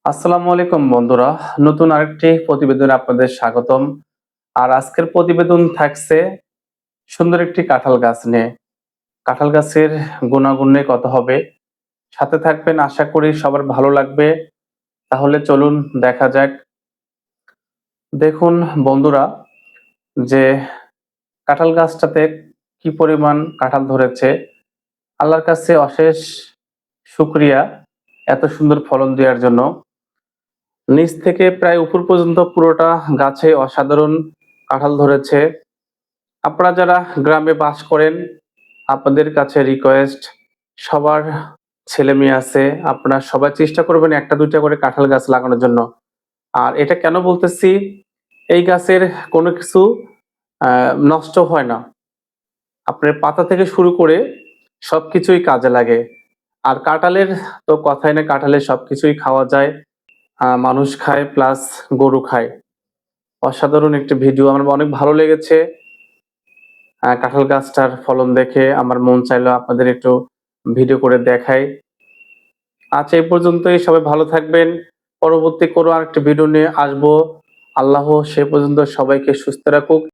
আসসালামু আলাইকুম বন্ধুরা, নতুন আরেকটি প্রতিবেদনে আপনাদের স্বাগতম। আর আজকের প্রতিবেদন থাকছে সুন্দর একটি কাঁঠাল গাছ নিয়ে। কাঁঠাল গাছের গুণাগুণ নিয়ে কথা হবে। সাথে থাকবেন, আশা করি সবার ভালো লাগবে। তাহলে চলুন দেখা যাক। দেখুন বন্ধুরা, যে কাঁঠাল গাছটাতে কি পরিমাণ কাঁঠাল ধরেছে। আল্লাহর কাছে অশেষ শুকরিয়া এত সুন্দর ফলন দেওয়ার জন্য। নিচ থেকে প্রায় উপর পর্যন্ত পুরোটা গাছে অসাধারণ কাঁঠাল ধরেছে। আপনারা যারা গ্রামে বাস করেন, আপনাদের কাছে রিকোয়েস্ট, সবার ছেলে মেয়ে আছে, আপনারা সবাই চেষ্টা করবেন একটা দুইটা করে কাঁঠাল গাছ লাগানোর জন্য। আর এটা কেন বলতেছি, এই গাছের কোনো কিছু নষ্ট হয় না। আপনার পাতা থেকে শুরু করে সবকিছুই কাজে লাগে। আর কাঁঠালের তো কথাই না, কাঁঠালের সবকিছুই খাওয়া যায়। মানুষ খায় প্লাস গরু খায়। অসাধারণ একটি ভিডিও, আমার অনেক ভালো লেগেছে। কাঁঠাল গাছটার ফলন দেখে আমার মন চাইলো আপনাদের একটু ভিডিও করে দেখাই। আচ্ছা, এই পর্যন্তই। সবাই ভালো থাকবেন। পরবর্তী কোনো আরেকটা ভিডিও নিয়ে আসবো। আল্লাহ সে পর্যন্ত সবাইকে সুস্থ রাখুক।